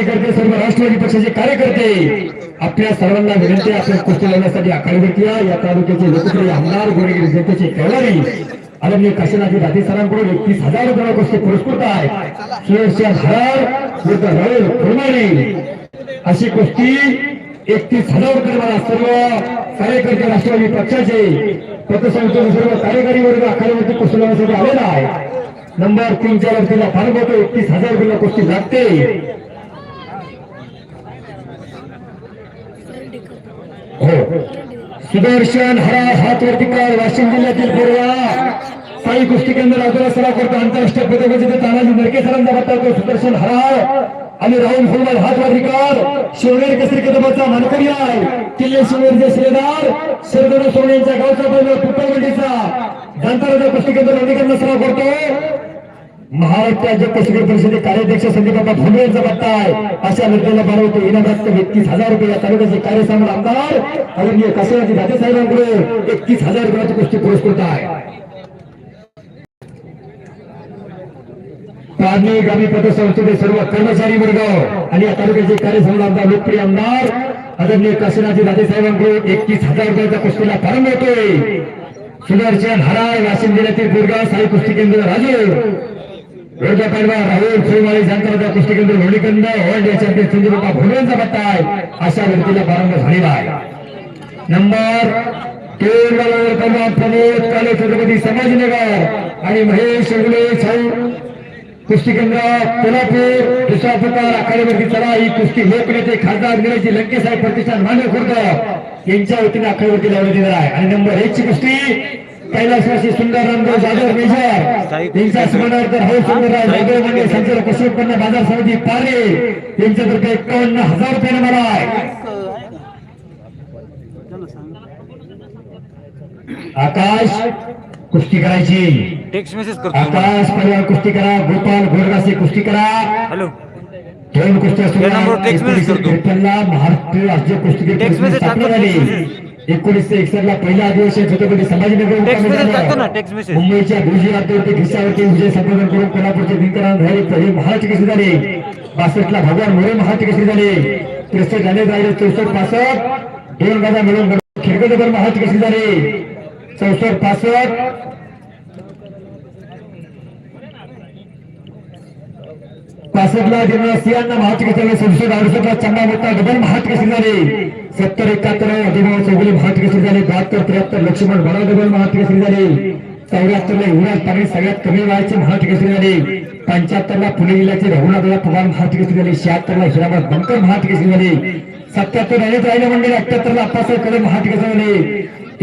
कार्यकर्ते सर्व राष्ट्रवादी पक्षाचे कार्यकर्ते आपल्या सर्वांना विनंती आपल्या कुस्ती लढण्यासाठी आखाडीवरती या तालुक्याचे लोकप्रिय आमदार गोरेगिरी जनतेचे खेळाडू आदरणीय काशीनाथ दाते सरांकडून 31,000 रुपये कुस्ती पुरस्कृत आहे. सुरेश हरार विरुद्ध राहुल फुलमारे अशी कुस्ती 31,000 रुपये मला सर्व कार्यकर्ते राष्ट्रवादी पक्षाचे पतसंस्थेचे सर्व कार्यकारी वर्ग आखाडीवरती कुस्ती लढण्यासाठी आलेला आहे. नंबर 3च्या वरतीला फार मोठं 31,000 रुपये कुस्ती लागते. हो सुदर्शन हरा हात वरती कर वाशिम जिल्ह्यातील पूर्वा साई कुस्ती केंद्र राजूला सराव करतो. आंतरराष्ट्रीय पदकाचे तानाजी नरके सरांचा बत्ता सुदर्शन हरा आणि राहुल फुलमारे हात वरती कर. शिवनेर केसरी कदमाचा मानकरी आहे. किल्ले शिवनेरचे शिलेदार शरदन सोनेच्या गावचा बैल पुट्टवंडीचा दांताराजा कुस्ती केंद्र नदीकरण सराव करतो. महाराष्ट्र राज्य कुस्ती परिषदेचे कार्याध्यक्ष संदीप बाबा भोंडे यांचा बत्ता आहे. अशा व्यक्तीला बनवतो इनामात 31,000 रुपये या तालुक्याचे कार्यसम्राट आमदार आदरणीय काशीनाथ दाते साहेबांकडे 31,000 रुपयाची कुस्ती पुरस्कृत आहे. पारणी ग्रामीण पतसंस्थेचे सर्व कर्मचारी वर्ग आणि या तालुक्याचे कार्यसम्राट आमदार लोकप्रिय आमदार आदरणीय काशीनाथ दाते साहेबांकडे 31,000 रुपयाच्या कुस्तीला प्रारंभ होतोय. सुदर्शन हराय वाशिम जिल्ह्यातील गुरगाव साई कुस्ती केंद्र राजूर रोजा पैलवान राहुल फुलमारे यांचा कुस्ती केंद्र लोणीकंद वर्ल्ड चॅम्पियन संदीप बाबा भोंडे यांचा बत्ता आहे. अशा व्यक्तीला प्रारंभ झालेला आहे. नंबर 3 पैलवान प्रमोद काले छत्रपती संभाजीनगर आणि महेश शेगुले कुस्ती केंद्र कोल्हापूर दुसरा पुकार आखाडीवरती चला. ही कुस्ती लोकनेते खासदार निराजी लंके साहेब प्रतिष्ठान मान्य खुर्द यांच्या वतीने आखाडीवरती लावण्यात येणार आहे. आणि नंबर 1 ची कुस्ती कैलासवासी सुंदर रामदेव जाधव मेजर यांच्या स्मरणार्थ राहुल सुंदरराव जाधव म्हणजे संचालक कृषी उत्पन्न बाजार समिती पारे यांच्यातर्फे 51,000 रुपये मला आहे. आकाश कुस्ती करायची टेक्स्ट मेसेज करतो. आकाश परिवार कुस्ती करा. गोपाल गोरगासे कुस्ती करा. हॅलो 2 कुस्त्या महाराष्ट्र राज्य कुस्ती झाली. 1961 पहिला अधिवेशन छत्रपती संभाजीनगर मुंबईच्या गुरुजी राज्यावरती खिस्सावरती विजय संपादन करून कोल्हापूरचे दिनकरांना झाले. पहिले महाराष्ट्र केसरी झाले. 62 भगवान मोरे महाराष्ट्र केसरी झाले. 63 झाले राहिले 64-65 2 गादा मिळून खिडकदगर महाराष्ट्र केसरी झाले. 64-65 65 सियांना महाराष्ट्र केसरी 67-68 चंदा मोठा डबल महाराष्ट्र केसरी झाले. 70-71 अधिभाव चौगुले महाराष्ट्र केसरी झाले. 72-73 लक्ष्मण भरा डबल महाराष्ट्र केसरी झाले. 74 युवराज पाटील सगळ्यात कमी वयाचे महाराष्ट्र केसरी झाले. 75 पुणे जिल्ह्याचे रघुनाथराव पवार महाराष्ट्र केसरी झाले. 76 हिराबाद बनकर महाराष्ट्र केसरी झाले. 77 रणजित राहिले मंडळी. 78 अप्पासाहेब कदम महाराष्ट्र केसरी झाले.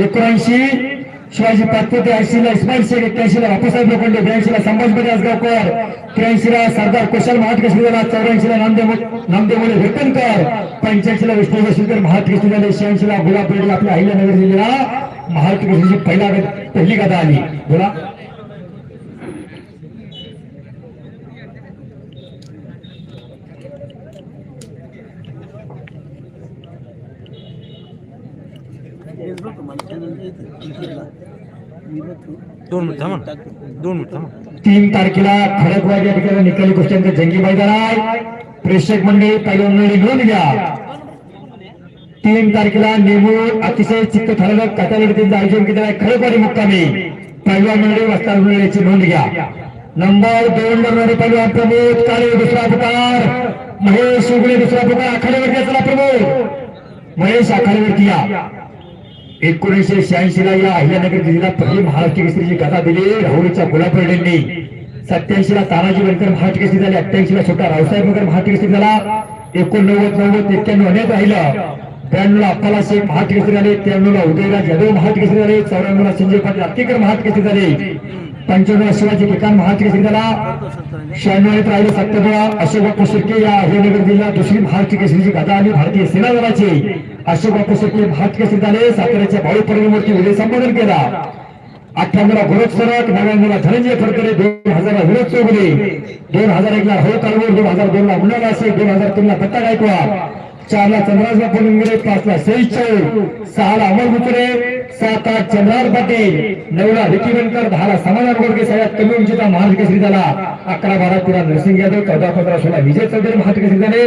79 शिवाजी पाचपुते. 80 इस्माईल शेख. 81 बापूसाहेब लोखंडे. 82 संभाजीपती आसगावकर. 83 सरदार कुशल महाराष्ट्र केसरी झाला. 84 नामदेव मोले वेतनकर. 85 विष्णू वसुंकर महाराष्ट्र केसरी झाले. 86 गुलाब पेडे आपल्या अहिल्यानगर जिल्ह्याला महाराष्ट्र केसरीची पहिली गाथा आली. बोला दोन मिनिट थांबा. 3 तारखेला खडकवाडी या ठिकाणी निकाली कुस्त्यांचे जंगी मैदान आहे. प्रेक्षक मंडळी पहिल्यांदा नोंद घ्या. 3 तारखेला नेमूर अतिशय चित्तथरारक कथालढतीचं आयोजन केलेलं आहे. खडकवाडी मुक्कामी पहिल्या मंडळी वस्ताद मंडळीची नोंद घ्या. नंबर 2 लढणारे पहिलवान प्रमोद काळे दुसरा पुकार. महेश शेगुले दुसरा पुकार. आखाड्यावरती चला प्रमोद महेश आखाड्यावरती या. 1986 ला या अहिल्यानगर जिल्ह्याला पहिली महाराष्ट्र केसरीची गाथा दिली राहुलच्या गुलाब पेडेंनी. 87 तानाजी बनकर महाराष्ट्र केसरी झाले. 88 छोटा रावसाहेब नगर महाराष्ट्र केसरी झाला. 89 91 अनेक राहिलं. 92 अप्पाला शेख महाराष्ट्र केसरी झाले. 93 उदयराज यादव महाराष्ट्र केसरी झाले. 94 संजय पाटील आत्तेकर महाराष्ट्र केसरी झाले. 95 शिवाजी पिकान महाराष्ट्र केसरी झाला. 96 राहिले 70 अशोक बापू शिर्के या अहिल्यानगर जिल्ह्यात दुसरी महाराष्ट्र केसरीची गाथा आली. भारतीय सेना दलाची अशोक बापू शिर्के महाराष्ट्र केसरी झाले. 7 बाळू परिवारावरती विजय संपादन केला. 98 गोरख सरक. 99 धनंजय फडकरे. 2000 विरोध चौगुले. 2001 हो कालवड. 2002 मुन्ना शेख. 2003 दत्ता गायकवाड. 4 चंद्रराज बापू निंगरे. 5 सईद चौक. 6 अमर गुचरे. 7 चंद्रहार पाटील. 9 विकी बनकर. 10 समाधान गोडके. सगळ्यात कमी उंचीचा महाराष्ट्र केसरी झाला. 11 12 13 नरसिंग यादव. 14 15 16 विजय चौधरी महाराष्ट्र केसरी झाले.